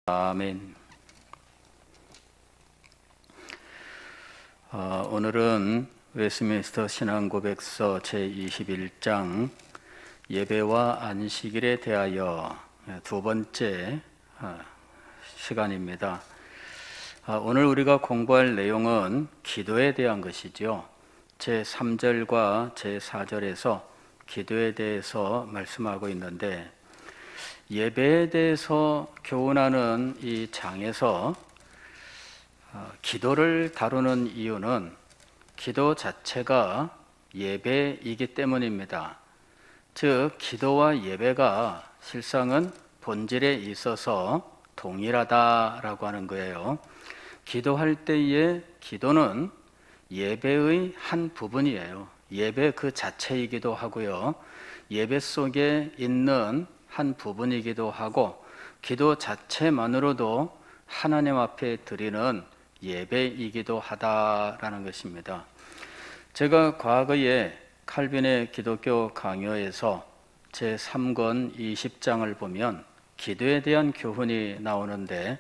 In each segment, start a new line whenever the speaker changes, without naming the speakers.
아멘. 오늘은 웨스트민스터 신앙고백서 제21장 예배와 안식일에 대하여 두 번째 시간입니다. 오늘 우리가 공부할 내용은 기도에 대한 것이죠. 제3절과 제4절에서 기도에 대해서 말씀하고 있는데, 예배에 대해서 교훈하는 이 장에서 기도를 다루는 이유는 기도 자체가 예배이기 때문입니다. 즉, 기도와 예배가 실상은 본질에 있어서 동일하다라고 하는 거예요. 기도할 때의 기도는 예배의 한 부분이에요. 예배 그 자체이기도 하고요, 예배 속에 있는 한 부분이기도 하고, 기도 자체만으로도 하나님 앞에 드리는 예배이기도 하다라는 것입니다. 제가 과거에 칼빈의 기독교 강요에서 제3권 20장을 보면 기도에 대한 교훈이 나오는데,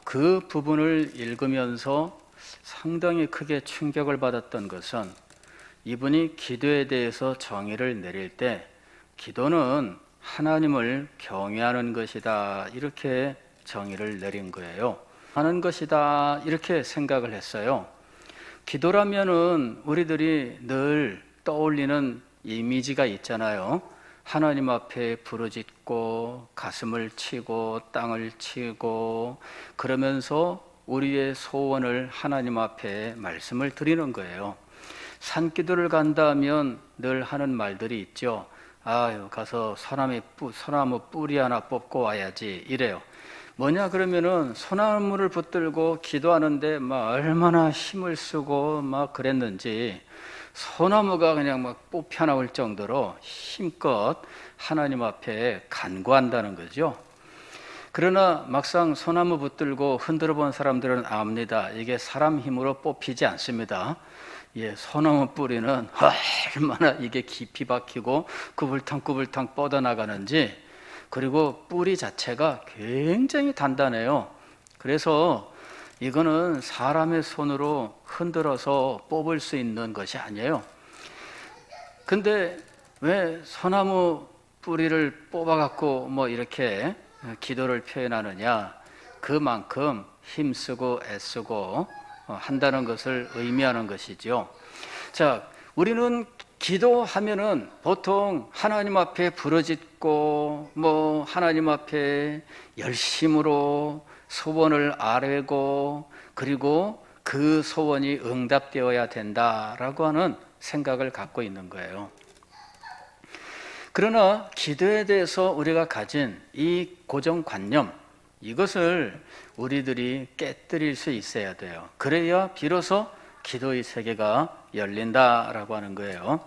그 부분을 읽으면서 상당히 크게 충격을 받았던 것은, 이분이 기도에 대해서 정의를 내릴 때 기도는 하나님을 경외하는 것이다, 이렇게 정의를 내린 거예요. 하는 것이다, 이렇게 생각을 했어요. 기도라면은 우리들이 늘 떠올리는 이미지가 있잖아요. 하나님 앞에 부르짖고 가슴을 치고 땅을 치고 그러면서 우리의 소원을 하나님 앞에 말씀을 드리는 거예요. 산기도를 간다면 늘 하는 말들이 있죠. 가서 소나무 뿌리 하나 뽑고 와야지, 이래요. 뭐냐 그러면은 소나무를 붙들고 기도하는데 얼마나 힘을 쓰고 그랬는지, 소나무가 그냥 뽑혀 나올 정도로 힘껏 하나님 앞에 간구한다는 거죠. 그러나 막상 소나무 붙들고 흔들어 본 사람들은 압니다. 이게 사람 힘으로 뽑히지 않습니다. 소나무 뿌리는 얼마나 이게 깊이 박히고 구불탕구불탕 뻗어나가는지, 그리고 뿌리 자체가 굉장히 단단해요. 그래서 이거는 사람의 손으로 흔들어서 뽑을 수 있는 것이 아니에요. 근데 왜 소나무 뿌리를 뽑아갖고 이렇게 기도를 표현하느냐? 그만큼 힘쓰고 애쓰고 한다는 것을 의미하는 것이죠. 자, 우리는 기도하면은 보통 하나님 앞에 부르짖고 하나님 앞에 열심으로 소원을 아뢰고, 그리고 그 소원이 응답되어야 된다라고 하는 생각을 갖고 있는 거예요. 그러나 기도에 대해서 우리가 가진 이 고정관념, 이것을 우리들이 깨뜨릴 수 있어야 돼요. 그래야 비로소 기도의 세계가 열린다라고 하는 거예요.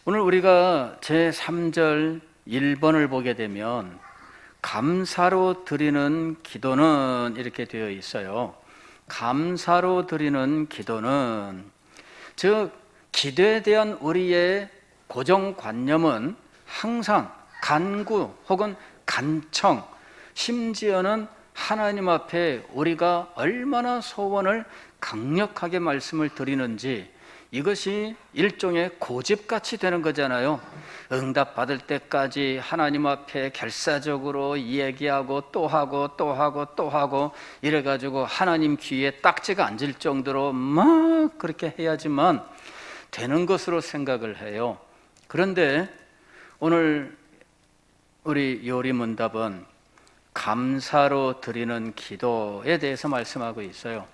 오늘 우리가 제3절 1번을 보게 되면 감사로 드리는 기도는 이렇게 되어 있어요. 감사로 드리는 기도는, 즉 기도에 대한 우리의 고정관념은 항상 간구 혹은 간청, 심지어는 하나님 앞에 우리가 얼마나 소원을 강력하게 말씀을 드리는지, 이것이 일종의 고집같이 되는 거잖아요. 응답받을 때까지 하나님 앞에 결사적으로 얘기하고 또 하고 또 하고 또 하고 이래가지고 하나님 귀에 딱지가 앉을 정도로 그렇게 해야지만 되는 것으로 생각을 해요. 그런데 오늘 우리 요리문답은 감사로 드리는 기도에 대해서 말씀하고 있어요.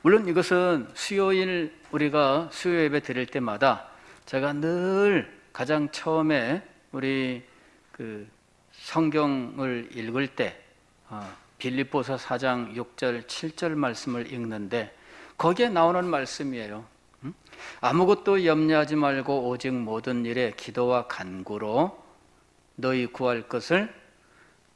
물론 이것은 수요일 우리가 수요 예배 드릴 때마다 제가 늘 가장 처음에 우리 성경을 읽을 때 빌립보서 4장 6절 7절 말씀을 읽는데, 거기에 나오는 말씀이에요. 아무것도 염려하지 말고 오직 모든 일에 기도와 간구로 너희 구할 것을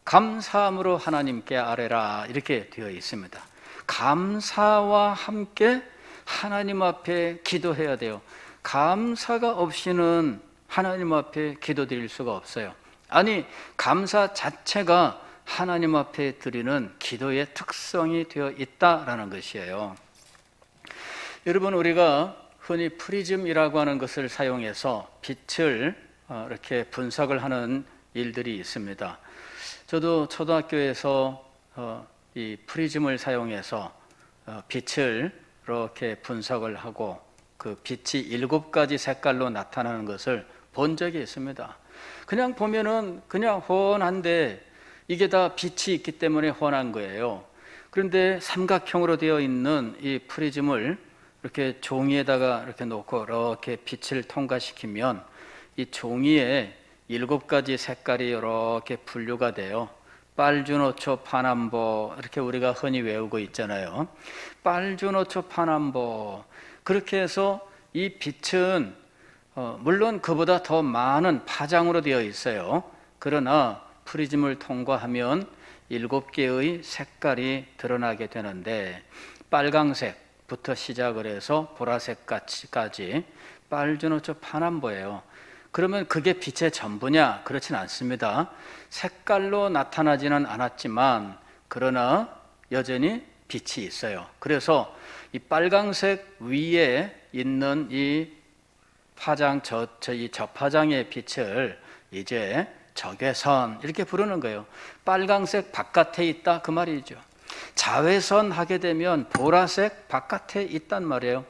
감사함으로 하나님께 아뢰라, 이렇게 되어 있습니다. 감사와 함께 하나님 앞에 기도해야 돼요. 감사가 없이는 하나님 앞에 기도드릴 수가 없어요. 아니, 감사 자체가 하나님 앞에 드리는 기도의 특성이 되어 있다라는 것이에요. 여러분, 우리가 흔히 프리즘이라고 하는 것을 사용해서 빛을 이렇게 분석을 하는 일들이 있습니다. 저도 초등학교에서 이 프리즘을 사용해서 빛을 이렇게 분석을 하고 그 빛이 7가지 색깔로 나타나는 것을 본 적이 있습니다. 그냥 보면은 그냥 훤한데 이게 다 빛이 있기 때문에 훤한 거예요. 그런데 삼각형으로 되어 있는 이 프리즘을 이렇게 종이에다가 이렇게 놓고 이렇게 빛을 통과시키면 이 종이에 7가지 색깔이 이렇게 분류가 돼요. 빨주노초 파남보, 이렇게 우리가 흔히 외우고 있잖아요. 빨주노초 파남보. 그렇게 해서 이 빛은 물론 그보다 더 많은 파장으로 되어 있어요. 그러나 프리즘을 통과하면 7개의 색깔이 드러나게 되는데, 빨강색부터 시작을 해서 보라색까지 빨주노초 파남보예요. 그러면 그게 빛의 전부냐? 그렇진 않습니다. 색깔로 나타나지는 않았지만 그러나 여전히 빛이 있어요. 그래서 이 빨강색 위에 있는 이 파장, 이 저파장의 빛을 이제 적외선 이렇게 부르는 거예요. 빨강색 바깥에 있다 그 말이죠. 자외선 하게 되면 보라색 바깥에 있단 말이에요.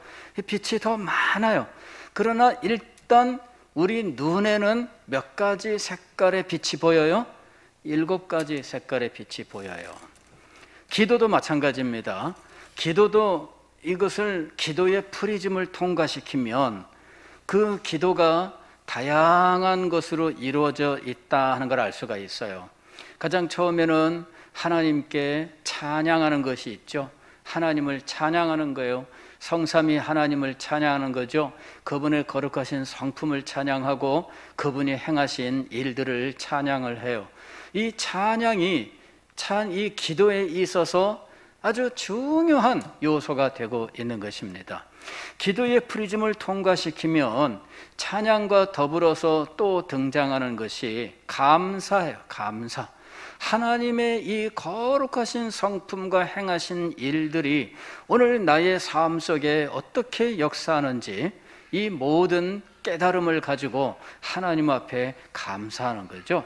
빛이 더 많아요. 그러나 일단 우리 눈에는 몇 가지 색깔의 빛이 보여요? 7가지 색깔의 빛이 보여요. 기도도 마찬가지입니다. 기도도 이것을 기도의 프리즘을 통과시키면 그 기도가 다양한 것으로 이루어져 있다 하는 걸 알 수가 있어요. 가장 처음에는 하나님께 찬양하는 것이 있죠. 하나님을 찬양하는 거예요. 성삼위 하나님을 찬양하는 거죠. 그분의 거룩하신 성품을 찬양하고 그분이 행하신 일들을 찬양을 해요. 이 찬양이 이 기도에 있어서 아주 중요한 요소가 되고 있는 것입니다. 기도의 프리즘을 통과시키면 찬양과 더불어서 또 등장하는 것이 감사예요. 감사. 하나님의 이 거룩하신 성품과 행하신 일들이 오늘 나의 삶 속에 어떻게 역사하는지 이 모든 깨달음을 가지고 하나님 앞에 감사하는 거죠.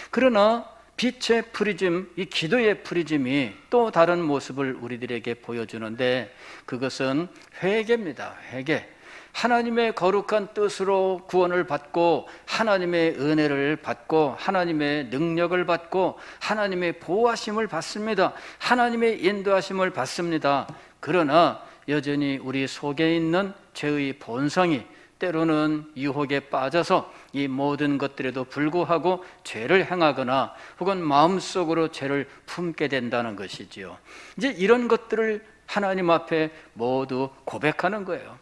그러나 빛의 프리즘, 이 기도의 프리즘이 또 다른 모습을 우리들에게 보여주는데 그것은 회개입니다. 회개. 하나님의 거룩한 뜻으로 구원을 받고 하나님의 은혜를 받고 하나님의 능력을 받고 하나님의 보호하심을 받습니다. 하나님의 인도하심을 받습니다. 그러나 여전히 우리 속에 있는 죄의 본성이 때로는 유혹에 빠져서 이 모든 것들에도 불구하고 죄를 행하거나 혹은 마음속으로 죄를 품게 된다는 것이지요. 이제 이런 것들을 하나님 앞에 모두 고백하는 거예요.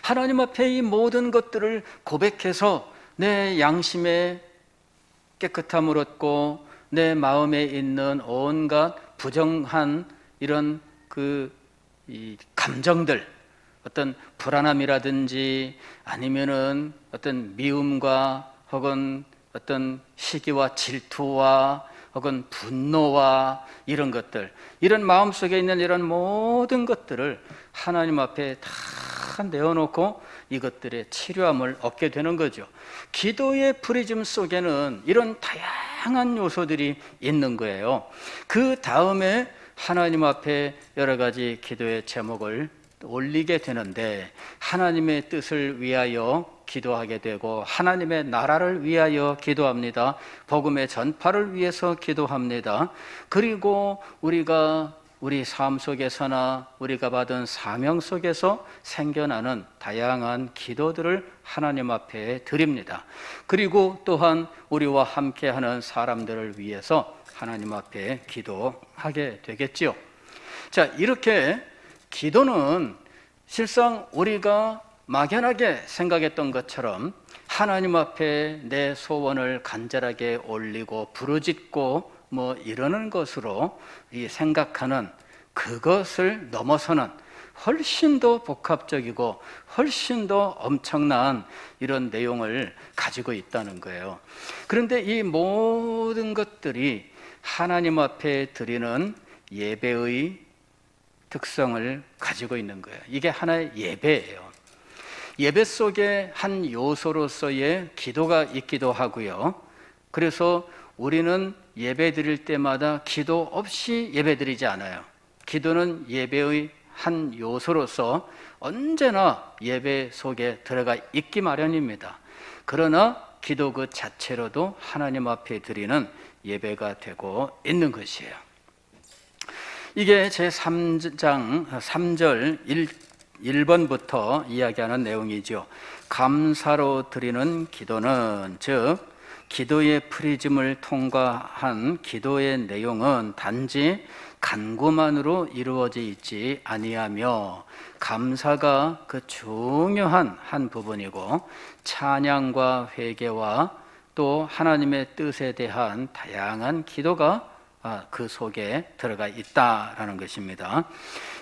하나님 앞에 이 모든 것들을 고백해서 내 양심에 깨끗함을 얻고 내 마음에 있는 온갖 부정한 이런 이 감정들, 어떤 불안함이라든지 아니면은 어떤 미움과 혹은 어떤 시기와 질투와 혹은 분노와 이런 것들, 이런 마음속에 있는 이런 모든 것들을 하나님 앞에 다 내어놓고 이것들의 치료함을 얻게 되는 거죠. 기도의 프리즘 속에는 이런 다양한 요소들이 있는 거예요. 그 다음에 하나님 앞에 여러 가지 기도의 제목을 올리게 되는데 하나님의 뜻을 위하여 기도하게 되고 하나님의 나라를 위하여 기도합니다. 복음의 전파를 위해서 기도합니다. 그리고 우리가 우리 삶 속에서나 우리가 받은 사명 속에서 생겨나는 다양한 기도들을 하나님 앞에 드립니다. 그리고 또한 우리와 함께하는 사람들을 위해서 하나님 앞에 기도하게 되겠지요. 자, 이렇게 기도는 실상 우리가 막연하게 생각했던 것처럼 하나님 앞에 내 소원을 간절하게 올리고 부르짖고 이러는 것으로 생각하는 그것을 넘어서는 훨씬 더 복합적이고 훨씬 더 엄청난 이런 내용을 가지고 있다는 거예요. 그런데 이 모든 것들이 하나님 앞에 드리는 예배의 특성을 가지고 있는 거예요. 이게 하나의 예배예요. 예배 속에 한 요소로서의 기도가 있기도 하고요. 그래서 우리는 예배 드릴 때마다 기도 없이 예배 드리지 않아요. 기도는 예배의 한 요소로서 언제나 예배 속에 들어가 있기 마련입니다. 그러나 기도 그 자체로도 하나님 앞에 드리는 예배가 되고 있는 것이에요. 이게 제3장 3절 1번부터 이야기하는 내용이죠. 감사로 드리는 기도는, 즉 기도의 프리즘을 통과한 기도의 내용은 단지 간구만으로 이루어져 있지 아니하며 감사가 그 중요한 한 부분이고, 찬양과 회개와 또 하나님의 뜻에 대한 다양한 기도가 그 속에 들어가 있다라는 것입니다.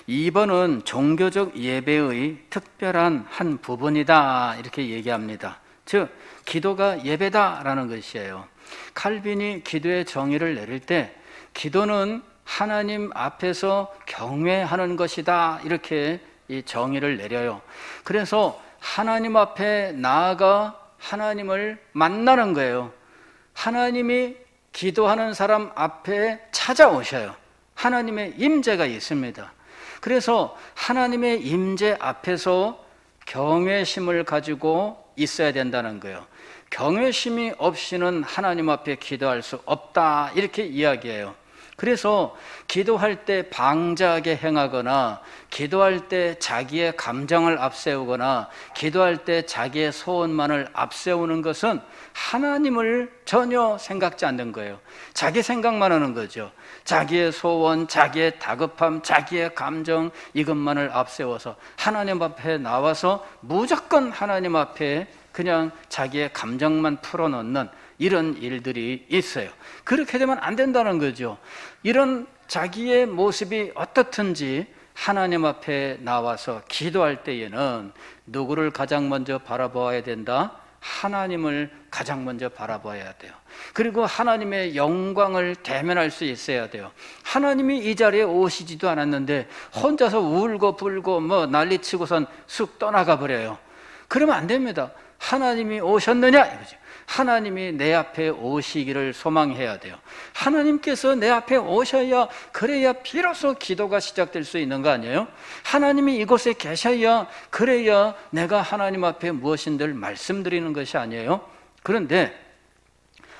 2번은 종교적 예배의 특별한 한 부분이다, 이렇게 얘기합니다. 즉 기도가 예배다라는 것이에요. 칼빈이 기도의 정의를 내릴 때 기도는 하나님 앞에서 경외하는 것이다, 이렇게 이 정의를 내려요. 그래서 하나님 앞에 나아가 하나님을 만나는 거예요. 하나님이 기도하는 사람 앞에 찾아오셔요. 하나님의 임재가 있습니다. 그래서 하나님의 임재 앞에서 경외심을 가지고 있어야 된다는 거예요. 경외심이 없이는 하나님 앞에 기도할 수 없다, 이렇게 이야기해요. 그래서 기도할 때 방자하게 행하거나, 기도할 때 자기의 감정을 앞세우거나, 기도할 때 자기의 소원만을 앞세우는 것은 하나님을 전혀 생각지 않는 거예요. 자기 생각만 하는 거죠. 자기의 소원, 자기의 다급함, 자기의 감정, 이것만을 앞세워서 하나님 앞에 나와서 무조건 하나님 앞에 그냥 자기의 감정만 풀어놓는 이런 일들이 있어요. 그렇게 되면 안 된다는 거죠. 이런 자기의 모습이 어떻든지 하나님 앞에 나와서 기도할 때에는 누구를 가장 먼저 바라보아야 된다? 하나님을 가장 먼저 바라봐야 돼요. 그리고 하나님의 영광을 대면할 수 있어야 돼요. 하나님이 이 자리에 오시지도 않았는데 혼자서 울고 불고 난리치고선 쑥 떠나가 버려요. 그러면 안 됩니다. 하나님이 오셨느냐 이거죠. 하나님이 내 앞에 오시기를 소망해야 돼요. 하나님께서 내 앞에 오셔야, 그래야 비로소 기도가 시작될 수 있는 거 아니에요? 하나님이 이곳에 계셔야, 그래야 내가 하나님 앞에 무엇인들 말씀드리는 것이 아니에요? 그런데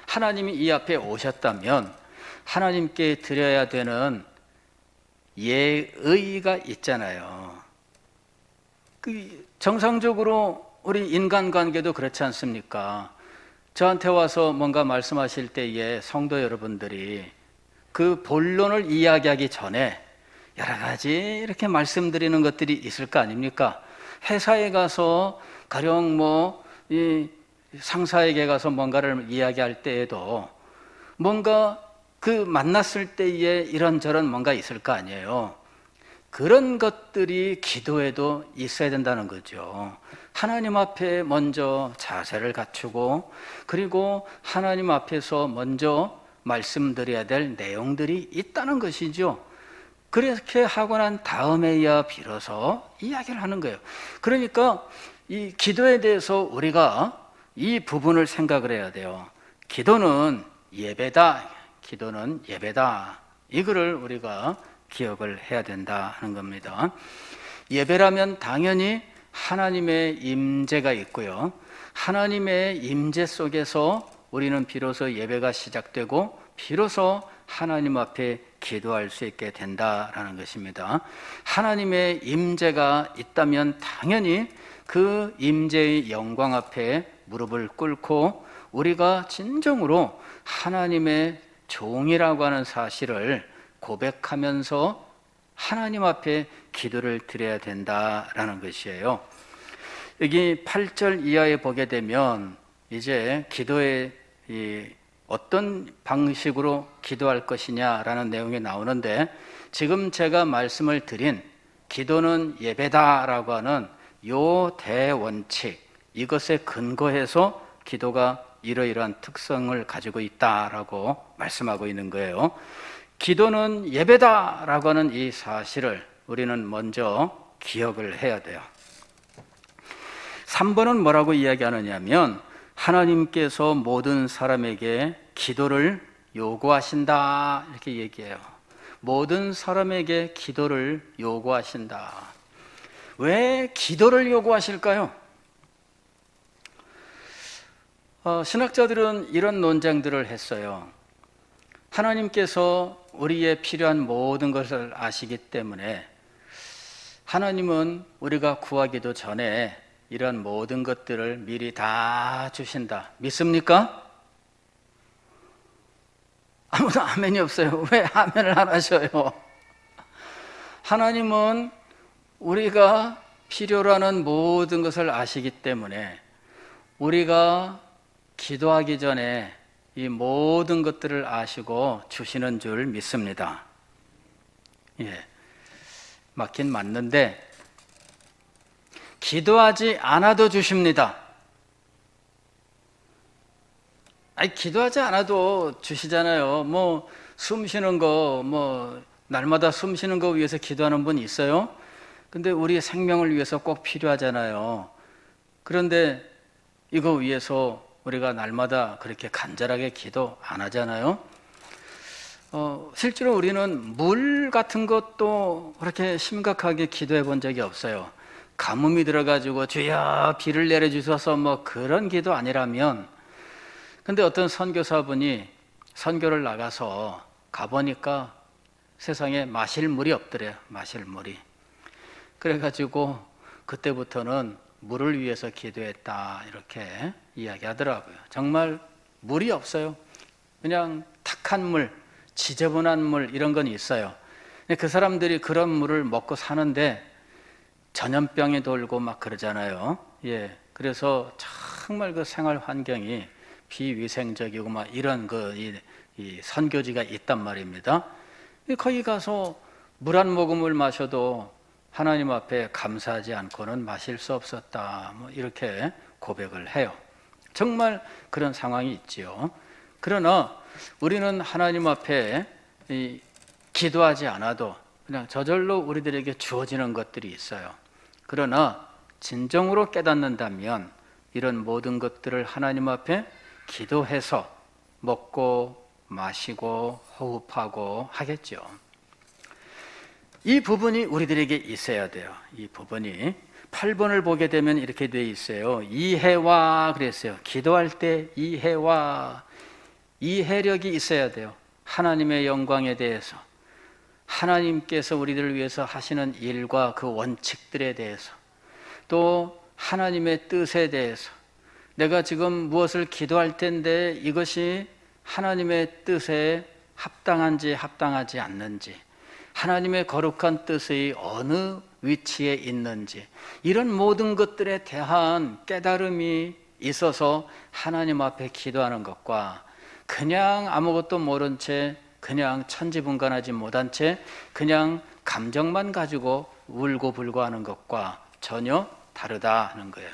하나님이 이 앞에 오셨다면 하나님께 드려야 되는 예의가 있잖아요. 정상적으로 우리 인간관계도 그렇지 않습니까? 저한테 와서 뭔가 말씀하실 때에 성도 여러분들이 그 본론을 이야기하기 전에 여러 가지 이렇게 말씀드리는 것들이 있을 거 아닙니까? 회사에 가서 가령 이 상사에게 가서 뭔가를 이야기할 때에도 뭔가 그 만났을 때에 이런저런 뭔가 있을 거 아니에요. 그런 것들이 기도에도 있어야 된다는 거죠. 하나님 앞에 먼저 자세를 갖추고, 그리고 하나님 앞에서 먼저 말씀드려야 될 내용들이 있다는 것이죠. 그렇게 하고 난 다음에야 비로소 이야기를 하는 거예요. 그러니까 이 기도에 대해서 우리가 이 부분을 생각을 해야 돼요. 기도는 예배다. 기도는 예배다. 이거를 우리가 기억을 해야 된다 하는 겁니다. 예배라면 당연히 하나님의 임재가 있고요. 하나님의 임재 속에서 우리는 비로소 예배가 시작되고 비로소 하나님 앞에 기도할 수 있게 된다라는 것입니다. 하나님의 임재가 있다면 당연히 그 임재의 영광 앞에 무릎을 꿇고 우리가 진정으로 하나님의 종이라고 하는 사실을 고백하면서 하나님 앞에 기도를 드려야 된다라는 것이에요. 여기 8절 이하에 보게 되면 이제 기도의 어떤 방식으로 기도할 것이냐라는 내용이 나오는데, 지금 제가 말씀을 드린 기도는 예배다라고 하는 요 대원칙, 이것에 근거해서 기도가 이러이러한 특성을 가지고 있다라고 말씀하고 있는 거예요. 기도는 예배다라고 하는 이 사실을 우리는 먼저 기억을 해야 돼요. 3번은 뭐라고 이야기하느냐면 하나님께서 모든 사람에게 기도를 요구하신다 이렇게 얘기해요. 모든 사람에게 기도를 요구하신다. 왜 기도를 요구하실까요? 신학자들은 이런 논쟁들을 했어요. 하나님께서 우리의 필요한 모든 것을 아시기 때문에 하나님은 우리가 구하기도 전에 이런 모든 것들을 미리 다 주신다. 믿습니까? 아무도 아멘이 없어요. 왜 아멘을 안 하셔요? 하나님은 우리가 필요로 하는 모든 것을 아시기 때문에 우리가 기도하기 전에 이 모든 것들을 아시고 주시는 줄 믿습니다. 예, 맞긴 맞는데 기도하지 않아도 주십니다. 아니, 기도하지 않아도 주시잖아요. 뭐 숨 쉬는 거, 뭐 날마다 숨 쉬는 거 위해서 기도하는 분 있어요? 근데 우리 생명을 위해서 꼭 필요하잖아요. 그런데 이거 위해서 우리가 날마다 그렇게 간절하게 기도 안 하잖아요. 실제로 우리는 물 같은 것도 그렇게 심각하게 기도해 본 적이 없어요. 가뭄이 들어가지고 주여 비를 내려주셔서 뭐 그런 기도 아니라면. 근데 어떤 선교사분이 선교를 나가서 가보니까 세상에 마실 물이 없더래요. 마실 물이. 그래가지고 그때부터는 물을 위해서 기도했다 이렇게 이야기하더라고요. 정말 물이 없어요. 그냥 탁한 물, 지저분한 물 이런 건 있어요. 근데 그 사람들이 그런 물을 먹고 사는데 전염병이 돌고 막 그러잖아요. 예, 그래서 정말 그 생활 환경이 비위생적이고 막 이런 이 선교지가 있단 말입니다. 거기 가서 물 한 모금을 마셔도 하나님 앞에 감사하지 않고는 마실 수 없었다. 뭐 이렇게 고백을 해요. 정말 그런 상황이 있지요. 그러나 우리는 하나님 앞에 기도하지 않아도 그냥 저절로 우리들에게 주어지는 것들이 있어요. 그러나 진정으로 깨닫는다면 이런 모든 것들을 하나님 앞에 기도해서 먹고 마시고 호흡하고 하겠죠. 이 부분이 우리들에게 있어야 돼요. 이 부분이 8번을 보게 되면 이렇게 돼 있어요. 이해와 그랬어요. 기도할 때 이해와 이해력이 있어야 돼요. 하나님의 영광에 대해서, 하나님께서 우리들을 위해서 하시는 일과 그 원칙들에 대해서, 또 하나님의 뜻에 대해서, 내가 지금 무엇을 기도할 텐데 이것이 하나님의 뜻에 합당한지 합당하지 않는지, 하나님의 거룩한 뜻의 어느 위치에 있는지, 이런 모든 것들에 대한 깨달음이 있어서 하나님 앞에 기도하는 것과 그냥 아무것도 모른 채 그냥 천지분간하지 못한 채 그냥 감정만 가지고 울고불고 하는 것과 전혀 다르다 하는 거예요.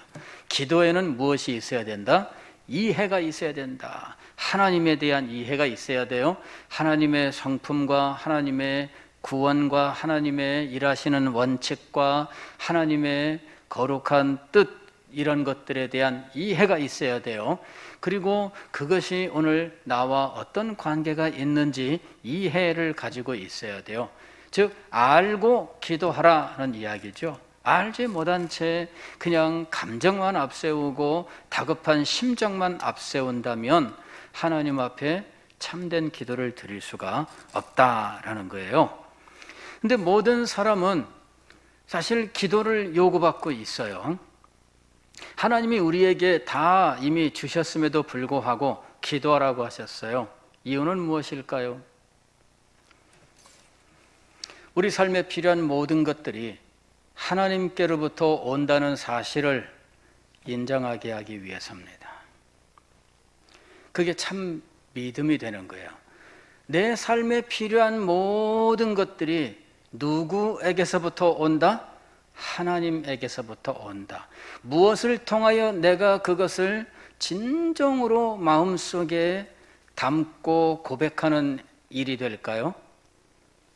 기도에는 무엇이 있어야 된다? 이해가 있어야 된다. 하나님에 대한 이해가 있어야 돼요. 하나님의 성품과 하나님의 구원과 하나님의 일하시는 원칙과 하나님의 거룩한 뜻, 이런 것들에 대한 이해가 있어야 돼요. 그리고 그것이 오늘 나와 어떤 관계가 있는지 이해를 가지고 있어야 돼요. 즉 알고 기도하라는 이야기죠. 알지 못한 채 그냥 감정만 앞세우고 다급한 심정만 앞세운다면 하나님 앞에 참된 기도를 드릴 수가 없다라는 거예요. 근데 모든 사람은 사실 기도를 요구받고 있어요. 하나님이 우리에게 다 이미 주셨음에도 불구하고 기도하라고 하셨어요. 이유는 무엇일까요? 우리 삶에 필요한 모든 것들이 하나님께로부터 온다는 사실을 인정하게 하기 위해서입니다. 그게 참 믿음이 되는 거예요. 내 삶에 필요한 모든 것들이 누구에게서부터 온다? 하나님에게서부터 온다. 무엇을 통하여 내가 그것을 진정으로 마음속에 담고 고백하는 일이 될까요?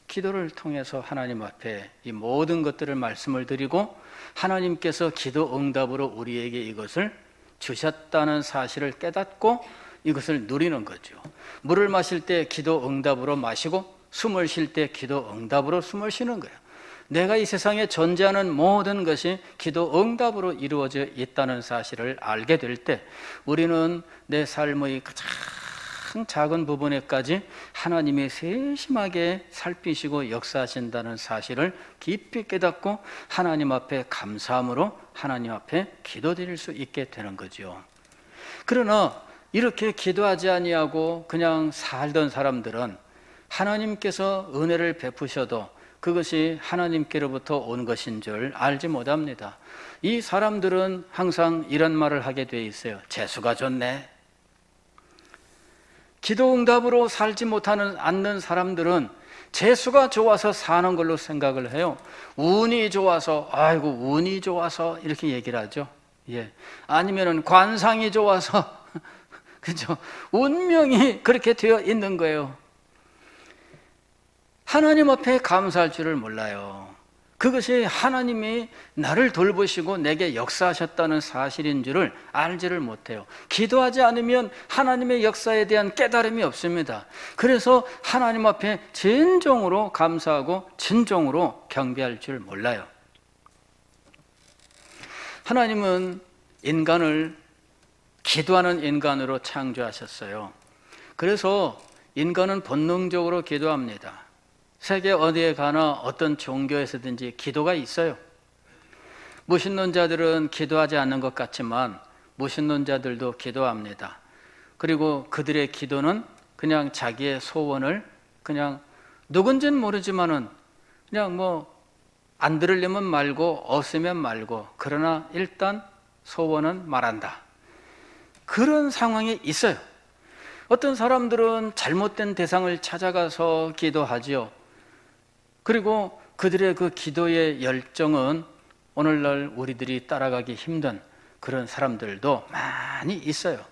기도를 통해서 하나님 앞에 이 모든 것들을 말씀을 드리고 하나님께서 기도 응답으로 우리에게 이것을 주셨다는 사실을 깨닫고 이것을 누리는 거죠. 물을 마실 때 기도 응답으로 마시고 숨을 쉴 때 기도 응답으로 숨을 쉬는 거예요. 내가 이 세상에 존재하는 모든 것이 기도 응답으로 이루어져 있다는 사실을 알게 될 때 우리는 내 삶의 가장 작은 부분에까지 하나님이 세심하게 살피시고 역사하신다는 사실을 깊이 깨닫고 하나님 앞에 감사함으로 하나님 앞에 기도드릴 수 있게 되는 거죠. 그러나 이렇게 기도하지 아니하고 그냥 살던 사람들은 하나님께서 은혜를 베푸셔도 그것이 하나님께로부터 온 것인 줄 알지 못합니다. 이 사람들은 항상 이런 말을 하게 돼 있어요. 재수가 좋네. 기도 응답으로 살지 못하는 않는 사람들은 재수가 좋아서 사는 걸로 생각을 해요. 운이 좋아서, 아이고 운이 좋아서 이렇게 얘기를 하죠. 예. 아니면은 관상이 좋아서 그죠? 운명이 그렇게 되어 있는 거예요. 하나님 앞에 감사할 줄을 몰라요. 그것이 하나님이 나를 돌보시고 내게 역사하셨다는 사실인 줄을 알지를 못해요. 기도하지 않으면 하나님의 역사에 대한 깨달음이 없습니다. 그래서 하나님 앞에 진정으로 감사하고 진정으로 경배할 줄 몰라요. 하나님은 인간을 기도하는 인간으로 창조하셨어요. 그래서 인간은 본능적으로 기도합니다. 세계 어디에 가나 어떤 종교에서든지 기도가 있어요. 무신론자들은 기도하지 않는 것 같지만 무신론자들도 기도합니다. 그리고 그들의 기도는 그냥 자기의 소원을 그냥 누군지는 모르지만은 그냥 뭐 안 들으려면 말고 없으면 말고 그러나 일단 소원은 말한다. 그런 상황이 있어요. 어떤 사람들은 잘못된 대상을 찾아가서 기도하지요. 그리고 그들의 그 기도의 열정은 오늘날 우리들이 따라가기 힘든 그런 사람들도 많이 있어요.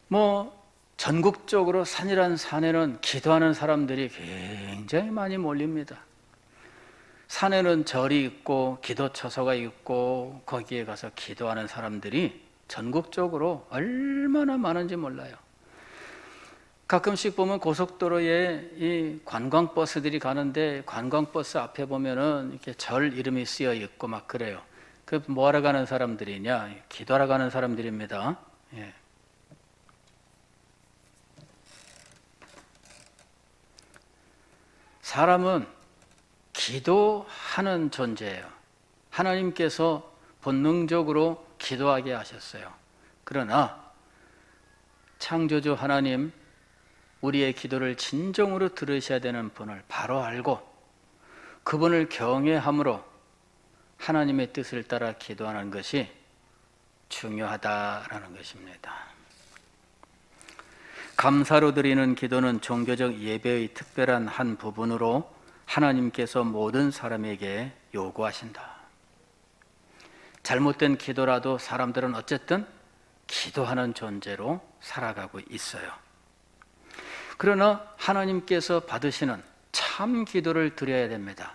뭐 전국적으로 산이란 산에는 기도하는 사람들이 굉장히 많이 몰립니다. 산에는 절이 있고 기도처소가 있고 거기에 가서 기도하는 사람들이 전국적으로 얼마나 많은지 몰라요. 가끔씩 보면 고속도로에 이 관광버스들이 가는데 관광버스 앞에 보면은 이렇게 절 이름이 쓰여 있고 막 그래요. 그 뭐하러 가는 사람들이냐? 기도하러 가는 사람들입니다. 예. 사람은 기도하는 존재예요. 하나님께서 본능적으로 기도하게 하셨어요. 그러나 창조주 하나님, 우리의 기도를 진정으로 들으셔야 되는 분을 바로 알고 그분을 경외함으로 하나님의 뜻을 따라 기도하는 것이 중요하다라는 것입니다. 감사로 드리는 기도는 종교적 예배의 특별한 한 부분으로 하나님께서 모든 사람에게 요구하신다. 잘못된 기도라도 사람들은 어쨌든 기도하는 존재로 살아가고 있어요. 그러나 하나님께서 받으시는 참 기도를 드려야 됩니다.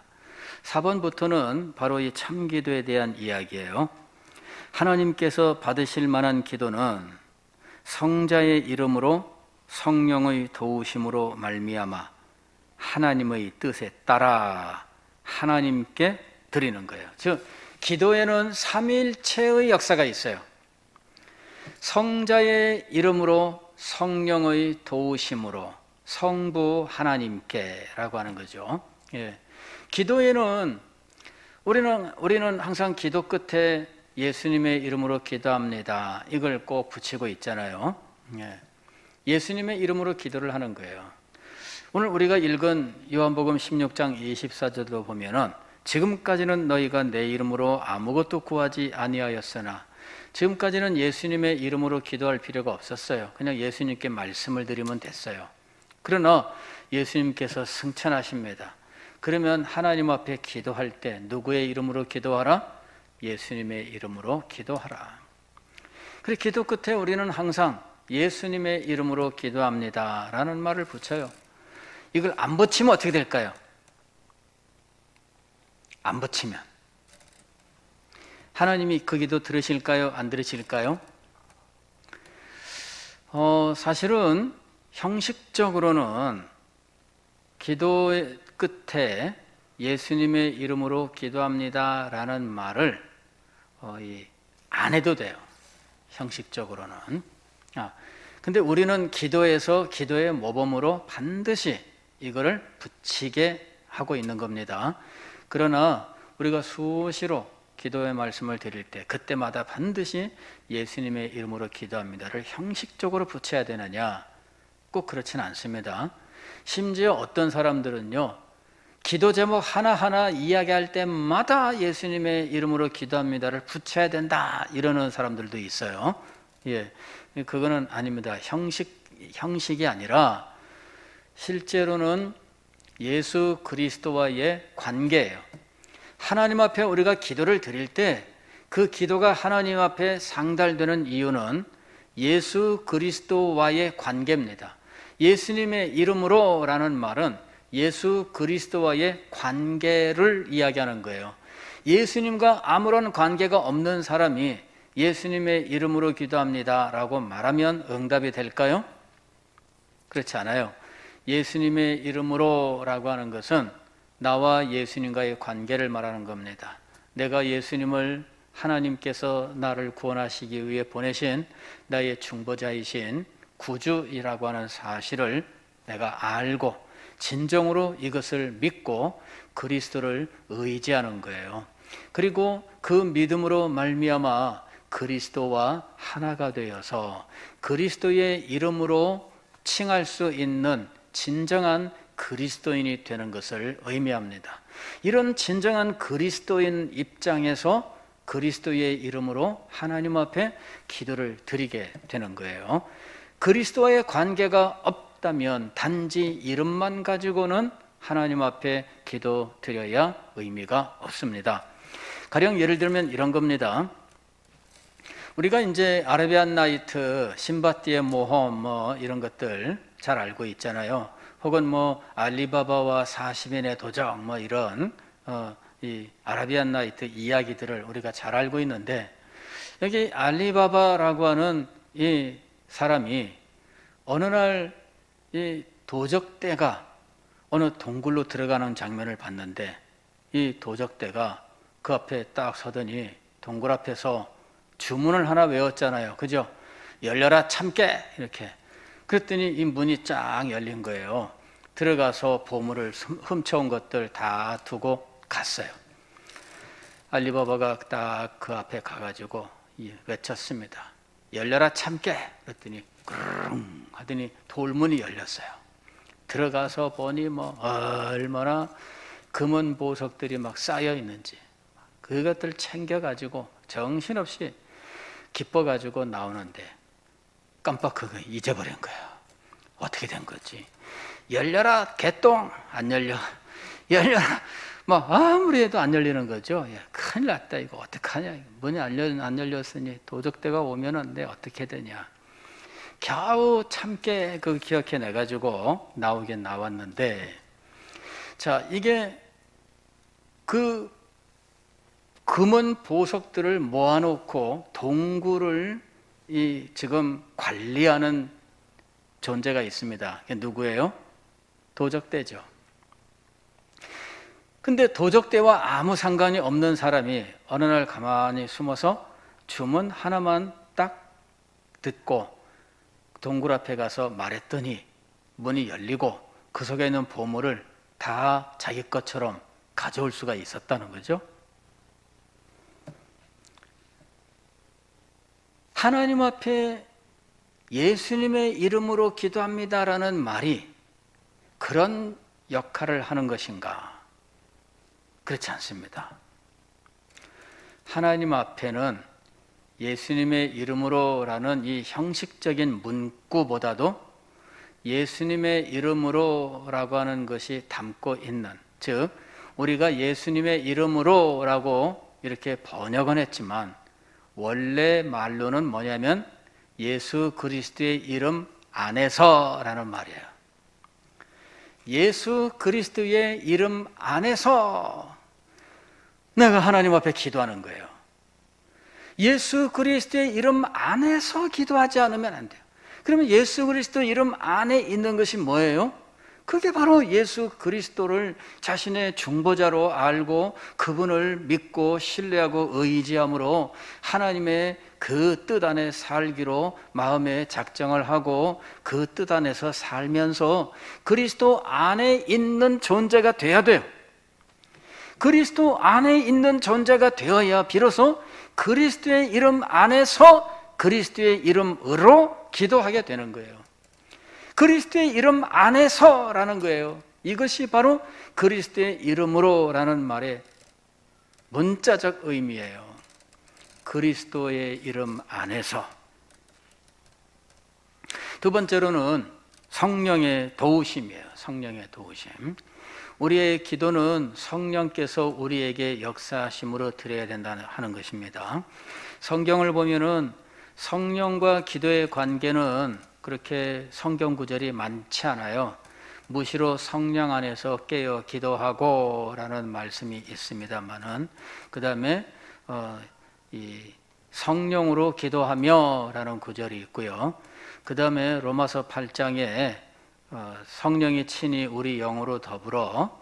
4번부터는 바로 이 참 기도에 대한 이야기예요. 하나님께서 받으실 만한 기도는 성자의 이름으로 성령의 도우심으로 말미암아 하나님의 뜻에 따라 하나님께 드리는 거예요. 즉 기도에는 삼위일체의 역사가 있어요. 성자의 이름으로 성령의 도우심으로 성부 하나님께라고 하는 거죠. 예. 기도에는 우리는 항상 기도 끝에 예수님의 이름으로 기도합니다. 이걸 꼭 붙이고 있잖아요. 예. 예수님의 이름으로 기도를 하는 거예요. 오늘 우리가 읽은 요한복음 16장 24절도 보면은 지금까지는 너희가 내 이름으로 아무것도 구하지 아니하였으나, 지금까지는 예수님의 이름으로 기도할 필요가 없었어요. 그냥 예수님께 말씀을 드리면 됐어요. 그러나 예수님께서 승천하십니다. 그러면 하나님 앞에 기도할 때 누구의 이름으로 기도하라? 예수님의 이름으로 기도하라. 그리고 기도 끝에 우리는 항상 예수님의 이름으로 기도합니다 라는 말을 붙여요. 이걸 안 붙이면 어떻게 될까요? 안 붙이면 하나님이 그 기도 들으실까요? 안 들으실까요? 사실은 형식적으로는 기도의 끝에 예수님의 이름으로 기도합니다 라는 말을 안 해도 돼요. 형식적으로는. 근데 우리는 기도에서 기도의 모범으로 반드시 이거를 붙이게 하고 있는 겁니다. 그러나 우리가 수시로 기도의 말씀을 드릴 때 그때마다 반드시 예수님의 이름으로 기도합니다를 형식적으로 붙여야 되느냐? 꼭 그렇지는 않습니다. 심지어 어떤 사람들은요, 기도 제목 하나하나 이야기할 때마다 예수님의 이름으로 기도합니다를 붙여야 된다 이러는 사람들도 있어요. 예, 그거는 아닙니다. 형식이 아니라 실제로는 예수 그리스도와의 관계예요. 하나님 앞에 우리가 기도를 드릴 때 그 기도가 하나님 앞에 상달되는 이유는 예수 그리스도와의 관계입니다. 예수님의 이름으로 라는 말은 예수 그리스도와의 관계를 이야기하는 거예요. 예수님과 아무런 관계가 없는 사람이 예수님의 이름으로 기도합니다 라고 말하면 응답이 될까요? 그렇지 않아요. 예수님의 이름으로 라고 하는 것은 나와 예수님과의 관계를 말하는 겁니다. 내가 예수님을 하나님께서 나를 구원하시기 위해 보내신 나의 중보자이신 구주이라고 하는 사실을 내가 알고 진정으로 이것을 믿고 그리스도를 의지하는 거예요. 그리고 그 믿음으로 말미암아 그리스도와 하나가 되어서 그리스도의 이름으로 칭할 수 있는 진정한 그리스도인이 되는 것을 의미합니다. 이런 진정한 그리스도인 입장에서 그리스도의 이름으로 하나님 앞에 기도를 드리게 되는 거예요. 그리스도와의 관계가 없다면 단지 이름만 가지고는 하나님 앞에 기도 드려야 의미가 없습니다. 가령 예를 들면 이런 겁니다. 우리가 이제 아라비안 나이트, 신바띠의 모험 이런 것들 잘 알고 있잖아요. 혹은 알리바바와 40인의 도적 이런 이 아라비안 나이트 이야기들을 우리가 잘 알고 있는데, 여기 알리바바라고 하는 이 사람이 어느 날 이 도적대가 어느 동굴로 들어가는 장면을 봤는데, 이 도적대가 그 앞에 딱 서더니 동굴 앞에서 주문을 하나 외웠잖아요. 그죠? 열려라 참깨 이렇게. 그랬더니 이 문이 쫙 열린 거예요. 들어가서 보물을 훔쳐온 것들 다 두고 갔어요. 알리바바가 딱 그 앞에 가가지고 외쳤습니다. 열려라 참깨. 그랬더니 그릉 하더니 돌문이 열렸어요. 들어가서 보니 얼마나 금은 보석들이 막 쌓여 있는지 그것들 챙겨가지고 정신없이 기뻐가지고 나오는데 깜빡 그거 잊어버린 거야. 어떻게 된 거지? 열려라 개똥. 안 열려. 열려라 아무리 해도 안 열리는 거죠. 야, 큰일 났다 이거 어떡하냐. 문이 안 열렸으니 도적대가 오면은 내 어떻게 되냐. 겨우 참깨 그 기억해 내가지고 나오긴 나왔는데, 자 이게 그 금은 보석들을 모아놓고 동굴을 지금 관리하는 존재가 있습니다. 그게 누구예요? 도적대죠. 근데 도적대와 아무 상관이 없는 사람이 어느 날 가만히 숨어서 주문 하나만 딱 듣고 동굴 앞에 가서 말했더니 문이 열리고 그 속에 있는 보물을 다 자기 것처럼 가져올 수가 있었다는 거죠. 하나님 앞에 예수님의 이름으로 기도합니다라는 말이 그런 역할을 하는 것인가? 그렇지 않습니다. 하나님 앞에는 예수님의 이름으로라는 이 형식적인 문구보다도 예수님의 이름으로라고 하는 것이 담고 있는, 즉 우리가 예수님의 이름으로라고 이렇게 번역은 했지만 원래 말로는 뭐냐면 예수 그리스도의 이름 안에서라는 말이에요. 예수 그리스도의 이름 안에서 내가 하나님 앞에 기도하는 거예요. 예수 그리스도의 이름 안에서 기도하지 않으면 안 돼요. 그러면 예수 그리스도 이름 안에 있는 것이 뭐예요? 그게 바로 예수 그리스도를 자신의 중보자로 알고 그분을 믿고 신뢰하고 의지함으로 하나님의 그 뜻 안에 살기로 마음에 작정을 하고 그 뜻 안에서 살면서 그리스도 안에 있는 존재가 돼야 돼요. 그리스도 안에 있는 존재가 되어야 비로소 그리스도의 이름 안에서 그리스도의 이름으로 기도하게 되는 거예요. 그리스도의 이름 안에서라는 거예요. 이것이 바로 그리스도의 이름으로라는 말의 문자적 의미예요. 그리스도의 이름 안에서. 두 번째로는 성령의 도우심이에요. 성령의 도우심. 우리의 기도는 성령께서 우리에게 역사하심으로 드려야 된다는 하는 것입니다. 성경을 보면은 성령과 기도의 관계는 그렇게 성경 구절이 많지 않아요. 무시로 성령 안에서 깨어 기도하고 라는 말씀이 있습니다만은 그 다음에 이 성령으로 기도하며 라는 구절이 있고요. 그 다음에 로마서 8장에 성령이 친히 우리 영으로 더불어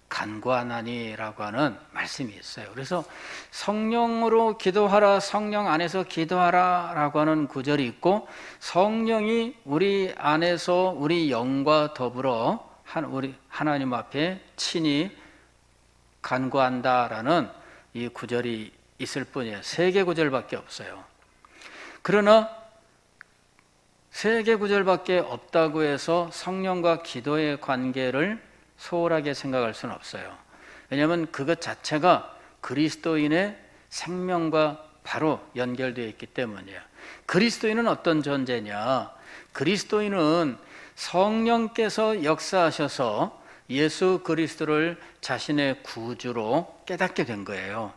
간구하나니라고 하는 말씀이 있어요. 그래서 성령으로 기도하라, 성령 안에서 기도하라 라고 하는 구절이 있고, 성령이 우리 안에서 우리 영과 더불어 우리 하나님 앞에 친히 간구한다라는 이 구절이 있을 뿐이에요. 3개 구절밖에 없어요. 그러나 3개 구절밖에 없다고 해서 성령과 기도의 관계를 소홀하게 생각할 수는 없어요. 왜냐하면 그것 자체가 그리스도인의 생명과 바로 연결되어 있기 때문이에요. 그리스도인은 어떤 존재냐? 그리스도인은 성령께서 역사하셔서 예수 그리스도를 자신의 구주로 깨닫게 된 거예요.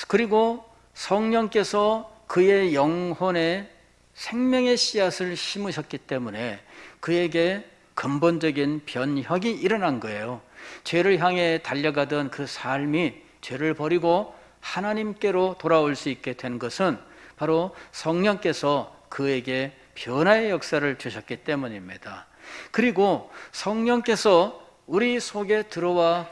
그리고 성령께서 그의 영혼에 생명의 씨앗을 심으셨기 때문에 그에게 근본적인 변혁이 일어난 거예요. 죄를 향해 달려가던 그 삶이 죄를 버리고 하나님께로 돌아올 수 있게 된 것은 바로 성령께서 그에게 변화의 역사를 주셨기 때문입니다. 그리고 성령께서 우리 속에 들어와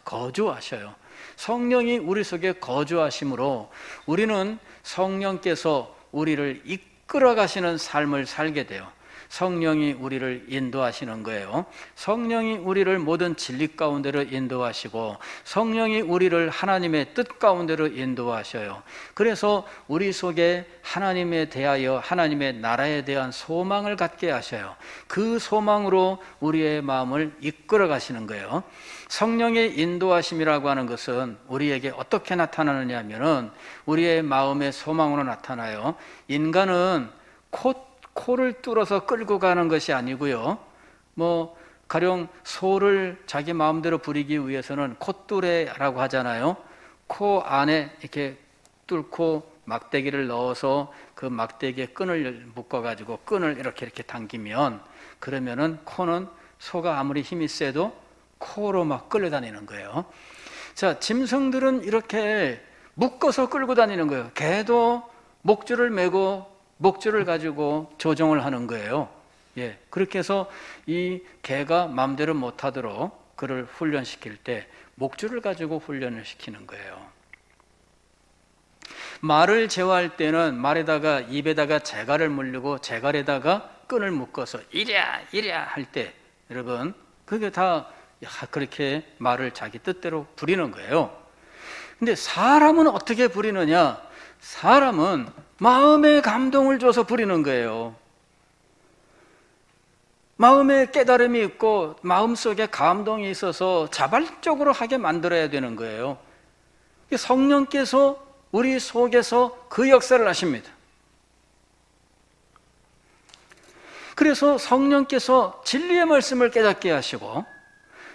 거주하셔요. 성령이 우리 속에 거주하심으로 우리는 성령께서 우리를 이끌어 가시는 삶을 살게 돼요. 성령이 우리를 인도하시는 거예요. 성령이 우리를 모든 진리 가운데로 인도하시고 성령이 우리를 하나님의 뜻 가운데로 인도하셔요. 그래서 우리 속에 하나님에 대하여 하나님의 나라에 대한 소망을 갖게 하셔요. 그 소망으로 우리의 마음을 이끌어 가시는 거예요. 성령의 인도하심이라고 하는 것은 우리에게 어떻게 나타나느냐 하면은 우리의 마음의 소망으로 나타나요. 인간은 코를 뚫어서 끌고 가는 것이 아니고요. 가령 소를 자기 마음대로 부리기 위해서는 콧뚜레라고 하잖아요. 코 안에 이렇게 뚫고 막대기를 넣어서 그 막대기에 끈을 묶어가지고 끈을 이렇게 당기면 그러면은 코는 소가 아무리 힘이 세도 코로 막 끌려다니는 거예요. 자, 짐승들은 이렇게 묶어서 끌고 다니는 거예요. 개도 목줄을 메고 목줄을 가지고 조종을 하는 거예요. 예, 그렇게 해서 이 개가 마음대로 못하도록 그를 훈련시킬 때 목줄을 가지고 훈련을 시키는 거예요. 말을 제어할 때는 말에다가 입에다가 재갈을 물리고 재갈에다가 끈을 묶어서 이랴 할 때 여러분 그게 다 그렇게 말을 자기 뜻대로 부리는 거예요. 근데 사람은 어떻게 부리느냐? 사람은 마음의 감동을 줘서 부리는 거예요. 마음에 깨달음이 있고 마음속에 감동이 있어서 자발적으로 하게 만들어야 되는 거예요. 성령께서 우리 속에서 그 역사를 하십니다. 그래서 성령께서 진리의 말씀을 깨닫게 하시고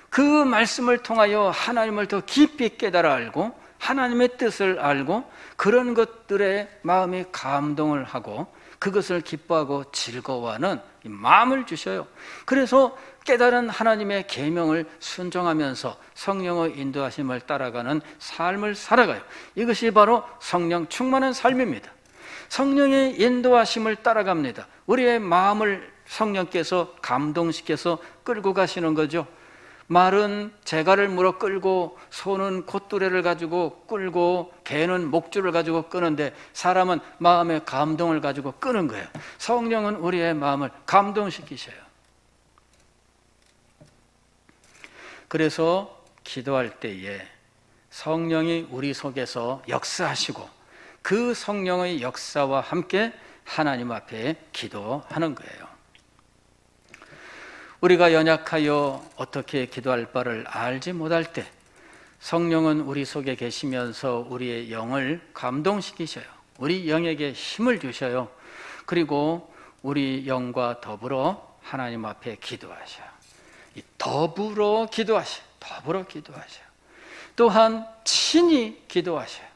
그 말씀을 통하여 하나님을 더 깊이 깨달아 알고 하나님의 뜻을 알고 그런 것들에 마음이 감동을 하고 그것을 기뻐하고 즐거워하는 마음을 주셔요. 그래서 깨달은 하나님의 계명을 순종하면서 성령의 인도하심을 따라가는 삶을 살아가요. 이것이 바로 성령 충만한 삶입니다. 성령의 인도하심을 따라갑니다. 우리의 마음을 성령께서 감동시켜서 끌고 가시는 거죠. 말은 재갈을 물어 끌고 소는 콧뚜레를 가지고 끌고 개는 목줄을 가지고 끄는데 사람은 마음의 감동을 가지고 끄는 거예요. 성령은 우리의 마음을 감동시키셔요. 그래서 기도할 때에 성령이 우리 속에서 역사하시고 그 성령의 역사와 함께 하나님 앞에 기도하는 거예요. 우리가 연약하여 어떻게 기도할 바를 알지 못할 때 성령은 우리 속에 계시면서 우리의 영을 감동시키셔요. 우리 영에게 힘을 주셔요. 그리고 우리 영과 더불어 하나님 앞에 기도하셔요. 더불어 기도하셔요. 더불어 기도하셔요. 또한 친히 기도하셔요.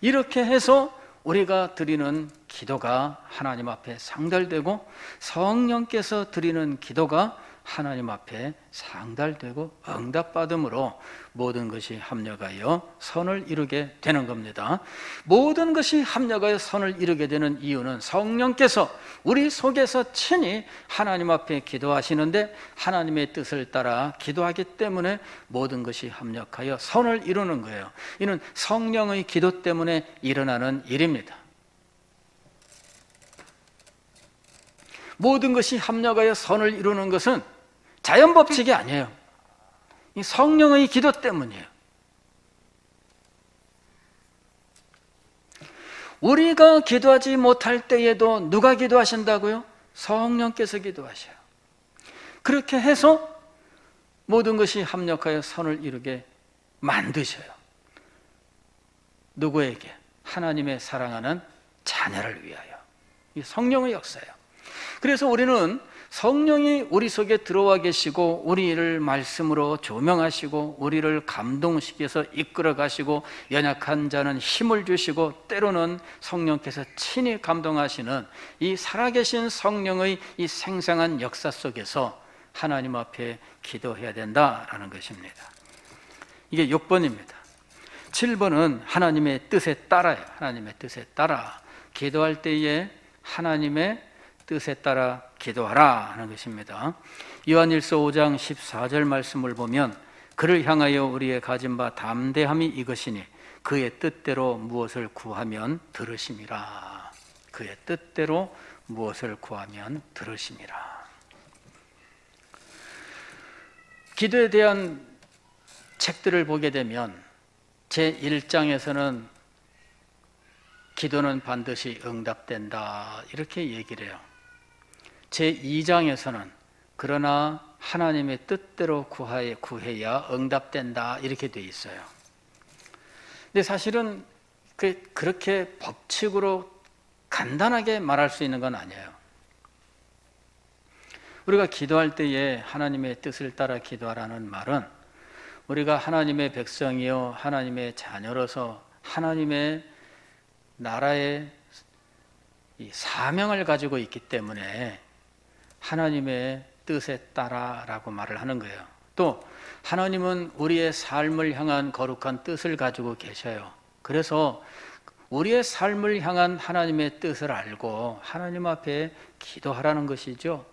이렇게 해서 우리가 드리는 기도가 하나님 앞에 상달되고 성령께서 드리는 기도가 하나님 앞에 상달되고 응답받음으로 모든 것이 합력하여 선을 이루게 되는 겁니다. 모든 것이 합력하여 선을 이루게 되는 이유는 성령께서 우리 속에서 친히 하나님 앞에 기도하시는데 하나님의 뜻을 따라 기도하기 때문에 모든 것이 합력하여 선을 이루는 거예요. 이는 성령의 기도 때문에 일어나는 일입니다. 모든 것이 합력하여 선을 이루는 것은 자연법칙이 아니에요. 이 성령의 기도 때문이에요. 우리가 기도하지 못할 때에도 누가 기도하신다고요? 성령께서 기도하셔요. 그렇게 해서 모든 것이 합력하여 선을 이루게 만드셔요. 누구에게? 하나님의 사랑하는 자녀를 위하여. 이 성령의 역사예요. 그래서 우리는 성령이 우리 속에 들어와 계시고 우리를 말씀으로 조명하시고 우리를 감동시켜서 이끌어 가시고 연약한 자는 힘을 주시고 때로는 성령께서 친히 감동하시는 이 살아계신 성령의 이 생생한 역사 속에서 하나님 앞에 기도해야 된다라는 것입니다. 이게 6번입니다. 7번은 하나님의 뜻에 따라요. 하나님의 뜻에 따라 기도할 때에 하나님의 뜻에 따라 기도하라 하는 것입니다. 요한일서 5장 14절 말씀을 보면 그를 향하여 우리의 가진 바 담대함이 이것이니 그의 뜻대로 무엇을 구하면 들으심이라. 그의 뜻대로 무엇을 구하면 들으심이라. 기도에 대한 책들을 보게 되면 제1장에서는 기도는 반드시 응답된다 이렇게 얘기를 해요. 제2장에서는 그러나 하나님의 뜻대로 구해야 응답된다 이렇게 돼 있어요. 근데 사실은 그렇게 법칙으로 간단하게 말할 수 있는 건 아니에요. 우리가 기도할 때에 하나님의 뜻을 따라 기도하라는 말은 우리가 하나님의 백성이요 하나님의 자녀로서 하나님의 나라의 이 사명을 가지고 있기 때문에 하나님의 뜻에 따라라고 말을 하는 거예요. 또 하나님은 우리의 삶을 향한 거룩한 뜻을 가지고 계셔요. 그래서 우리의 삶을 향한 하나님의 뜻을 알고 하나님 앞에 기도하라는 것이죠.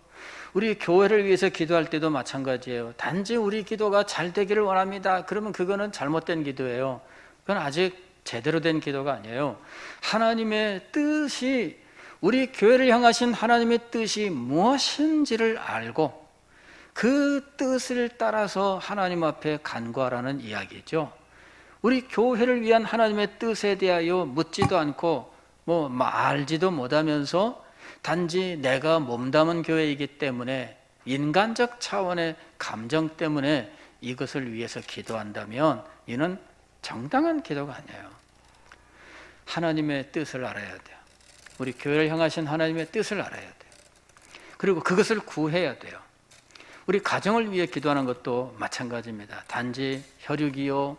우리 교회를 위해서 기도할 때도 마찬가지예요. 단지 우리 기도가 잘 되기를 원합니다. 그러면 그거는 잘못된 기도예요. 그건 아직 제대로 된 기도가 아니에요. 하나님의 뜻이 우리 교회를 향하신 하나님의 뜻이 무엇인지를 알고 그 뜻을 따라서 하나님 앞에 간구하라는 이야기죠. 우리 교회를 위한 하나님의 뜻에 대하여 묻지도 않고 알지도 못하면서 단지 내가 몸담은 교회이기 때문에 인간적 차원의 감정 때문에 이것을 위해서 기도한다면 이는 정당한 기도가 아니에요. 하나님의 뜻을 알아야 돼요. 우리 교회를 향하신 하나님의 뜻을 알아야 돼요. 그리고 그것을 구해야 돼요. 우리 가정을 위해 기도하는 것도 마찬가지입니다. 단지 혈육이요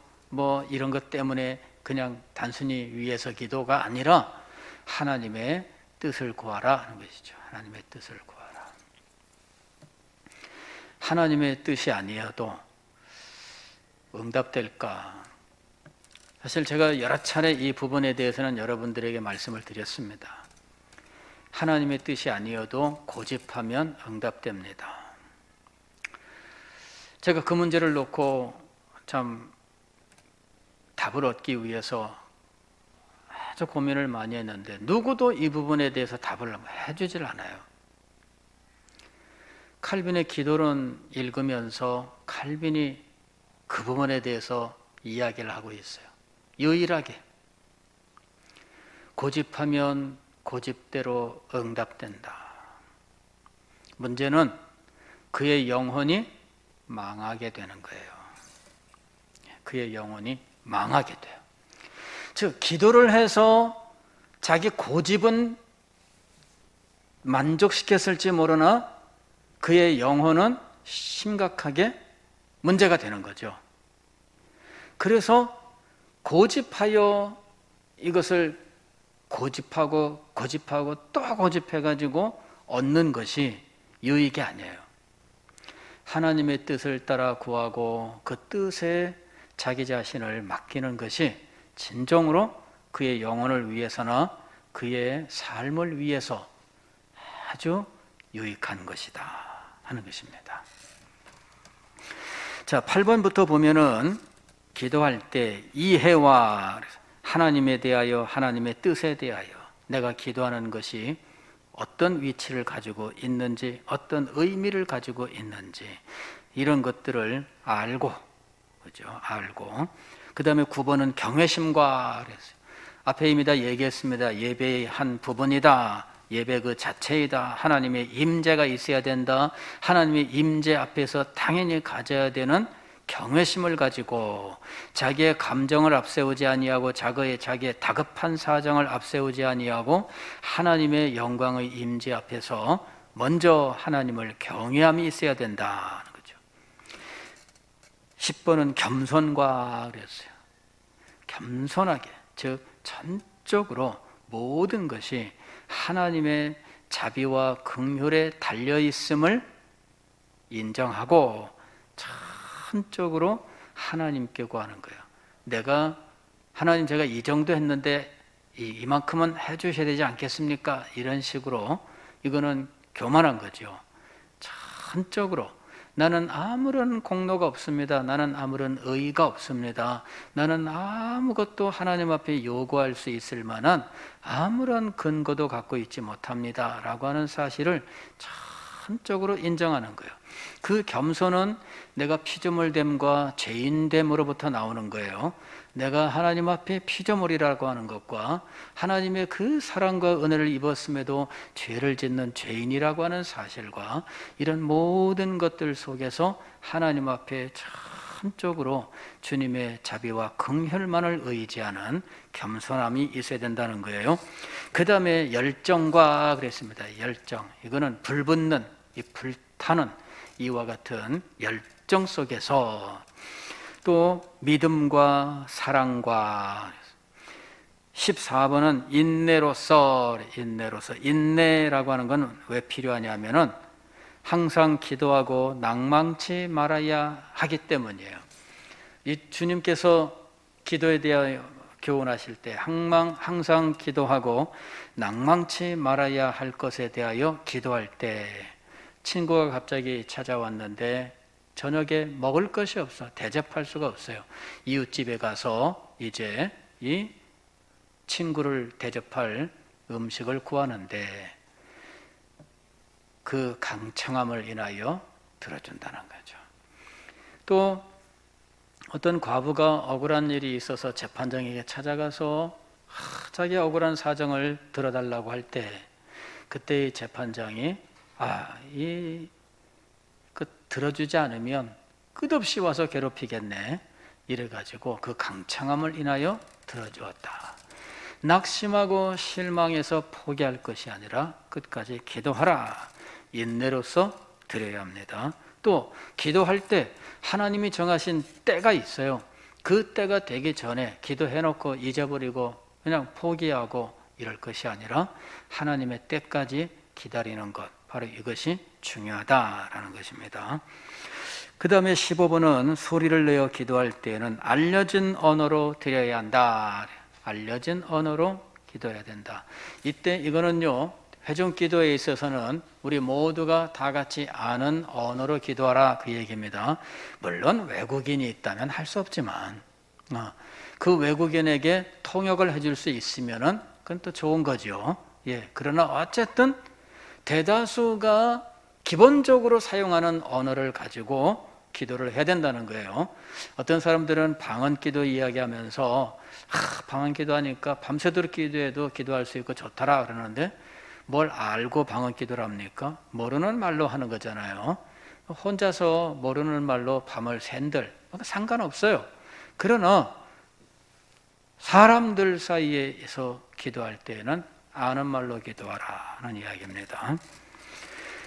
이런 것 때문에 그냥 단순히 위에서 기도가 아니라 하나님의 뜻을 구하라 하는 것이죠. 하나님의 뜻을 구하라. 하나님의 뜻이 아니어도 응답될까? 사실 제가 여러 차례 이 부분에 대해서는 여러분들에게 말씀을 드렸습니다. 하나님의 뜻이 아니어도 고집하면 응답됩니다. 제가 그 문제를 놓고 참 답을 얻기 위해서 아주 고민을 많이 했는데 누구도 이 부분에 대해서 답을 해주질 않아요. 칼빈의 기도론 읽으면서 칼빈이 그 부분에 대해서 이야기를 하고 있어요. 유일하게 고집하면 고집대로 응답된다. 문제는 그의 영혼이 망하게 되는 거예요. 그의 영혼이 망하게 돼요. 즉 기도를 해서 자기 고집은 만족시켰을지 모르나 그의 영혼은 심각하게 문제가 되는 거죠. 그래서 고집하여 이것을 고집하고 또 고집해가지고 얻는 것이 유익이 아니에요. 하나님의 뜻을 따라 구하고 그 뜻에 자기 자신을 맡기는 것이 진정으로 그의 영혼을 위해서나 그의 삶을 위해서 아주 유익한 것이다 하는 것입니다. 자, 8번부터 보면은 기도할 때 이해와 하나님에 대하여 하나님의 뜻에 대하여 내가 기도하는 것이 어떤 위치를 가지고 있는지 어떤 의미를 가지고 있는지 이런 것들을 알고 그죠? 알고 그 다음에 9번은 경외심과 그랬어요. 앞에 이미 다 얘기했습니다. 예배의 한 부분이다. 예배 그 자체이다. 하나님의 임재가 있어야 된다. 하나님의 임재 앞에서 당연히 가져야 되는 경외심을 가지고 자기의 감정을 앞세우지 아니하고 자기의 다급한 사정을 앞세우지 아니하고 하나님의 영광의 임재 앞에서 먼저 하나님을 경외함이 있어야 된다는 거죠. 10번은 겸손과 그랬어요. 겸손하게, 즉 전적으로 모든 것이 하나님의 자비와 긍휼에 달려있음을 인정하고 전적으로 하나님께 구하는 거예요. 하나님 제가 이 정도 했는데 이만큼은 해주셔야 되지 않겠습니까? 이런 식으로 이거는 교만한 거죠. 전적으로 나는 아무런 공로가 없습니다. 나는 아무런 의의가 없습니다. 나는 아무것도 하나님 앞에 요구할 수 있을 만한 아무런 근거도 갖고 있지 못합니다. 라고 하는 사실을 전적으로 인정하는 거예요. 그 겸손은 내가 피조물됨과 죄인됨으로부터 나오는 거예요. 내가 하나님 앞에 피조물이라고 하는 것과 하나님의 그 사랑과 은혜를 입었음에도 죄를 짓는 죄인이라고 하는 사실과 이런 모든 것들 속에서 하나님 앞에 전적으로 주님의 자비와 긍휼만을 의지하는 겸손함이 있어야 된다는 거예요. 그 다음에 열정과 그랬습니다. 열정, 이거는 불붙는, 이 불타는 이와 같은 열정 속에서 또 믿음과 사랑과 14번은 인내로서 인내라고 하는 건 왜 필요하냐면은 항상 기도하고 낭망치 말아야 하기 때문이에요. 이 주님께서 기도에 대하여 교훈하실 때 항상 기도하고 낭망치 말아야 할 것에 대하여 기도할 때 친구가 갑자기 찾아왔는데 저녁에 먹을 것이 없어 대접할 수가 없어요. 이웃집에 가서 이제 이 친구를 대접할 음식을 구하는데 그 강청함을 인하여 들어준다는 거죠. 또 어떤 과부가 억울한 일이 있어서 재판장에게 찾아가서 자기 억울한 사정을 들어달라고 할 때 그때 이 재판장이 들어주지 않으면 끝없이 와서 괴롭히겠네 이래가지고 그 강청함을 인하여 들어주었다. 낙심하고 실망해서 포기할 것이 아니라 끝까지 기도하라. 인내로서 드려야 합니다. 또 기도할 때 하나님이 정하신 때가 있어요. 그때가 되기 전에 기도해놓고 잊어버리고 그냥 포기하고 이럴 것이 아니라 하나님의 때까지 기다리는 것, 바로 이것이 중요하다라는 것입니다. 그 다음에 15번은 소리를 내어 기도할 때에는 알려진 언어로 드려야 한다. 알려진 언어로 기도해야 된다. 이때 이거는요, 회중 기도에 있어서는 우리 모두가 다 같이 아는 언어로 기도하라, 그 얘기입니다. 물론 외국인이 있다면 할 수 없지만 그 외국인에게 통역을 해줄 수 있으면은 그건 또 좋은 거죠. 예, 그러나 어쨌든 대다수가 기본적으로 사용하는 언어를 가지고 기도를 해야 된다는 거예요. 어떤 사람들은 방언 기도 이야기하면서 방언 기도하니까 밤새도록 기도해도 기도할 수 있고 좋더라 그러는데, 뭘 알고 방언 기도를 합니까? 모르는 말로 하는 거잖아요. 혼자서 모르는 말로 밤을 샌들 상관없어요. 그러나 사람들 사이에서 기도할 때에는 아는 말로 기도하라는 이야기입니다.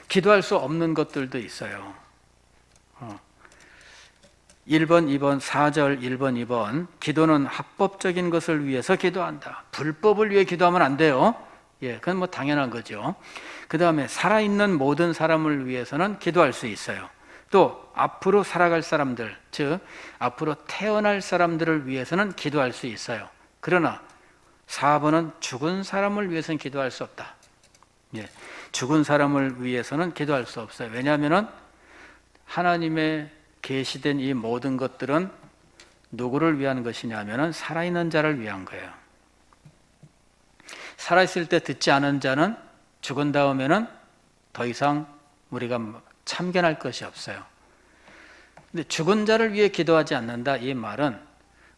기도할 수 없는 것들도 있어요. 1번, 2번, 4절 1번, 2번 기도는 합법적인 것을 위해서 기도한다. 불법을 위해 기도하면 안 돼요. 예, 그건 뭐 당연한 거죠. 그 다음에 살아있는 모든 사람을 위해서는 기도할 수 있어요. 또 앞으로 살아갈 사람들, 즉 앞으로 태어날 사람들을 위해서는 기도할 수 있어요. 그러나 4번은 죽은 사람을 위해서는 기도할 수 없다. 예, 죽은 사람을 위해서는 기도할 수 없어요. 왜냐하면 하나님의 계시된 이 모든 것들은 누구를 위한 것이냐면 살아있는 자를 위한 거예요. 살아있을 때 듣지 않은 자는 죽은 다음에는 더 이상 우리가 참견할 것이 없어요. 근데 죽은 자를 위해 기도하지 않는다, 이 말은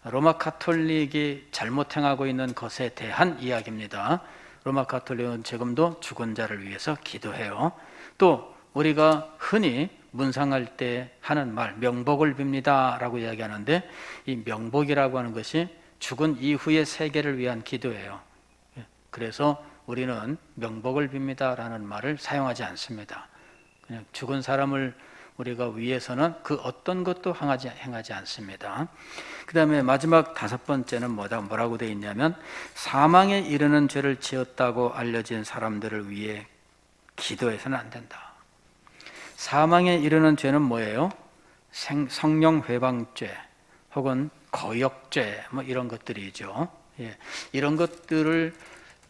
로마 가톨릭이 잘못 행하고 있는 것에 대한 이야기입니다. 로마 가톨릭은 지금도 죽은 자를 위해서 기도해요. 또 우리가 흔히 문상할 때 하는 말, 명복을 빕니다 라고 이야기하는데, 이 명복이라고 하는 것이 죽은 이후의 세계를 위한 기도예요. 그래서 우리는 명복을 빕니다 라는 말을 사용하지 않습니다. 그냥 죽은 사람을 우리가 위해서는 그 어떤 것도 행하지 않습니다. 그 다음에 마지막 5번째는 뭐라고 되어 있냐면, 사망에 이르는 죄를 지었다고 알려진 사람들을 위해 기도해서는 안 된다. 사망에 이르는 죄는 뭐예요? 성령 회방죄 혹은 거역죄 뭐 이런 것들이죠. 예, 이런 것들을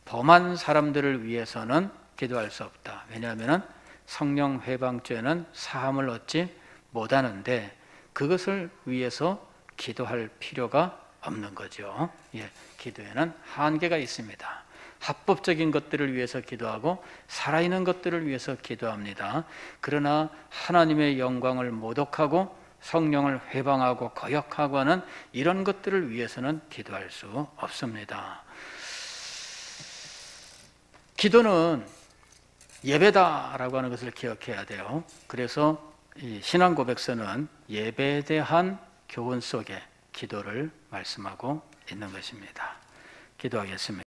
범한 사람들을 위해서는 기도할 수 없다. 왜냐하면 성령 회방죄는 사함을 얻지 못하는데 그것을 위해서 기도할 필요가 없는 거죠. 예, 기도에는 한계가 있습니다. 합법적인 것들을 위해서 기도하고 살아있는 것들을 위해서 기도합니다. 그러나 하나님의 영광을 모독하고 성령을 회방하고 거역하고 하는 이런 것들을 위해서는 기도할 수 없습니다. 기도는 예배다라고 하는 것을 기억해야 돼요. 그래서 이 신앙 고백서는 예배에 대한 교훈 속에 기도를 말씀하고 있는 것입니다. 기도하겠습니다.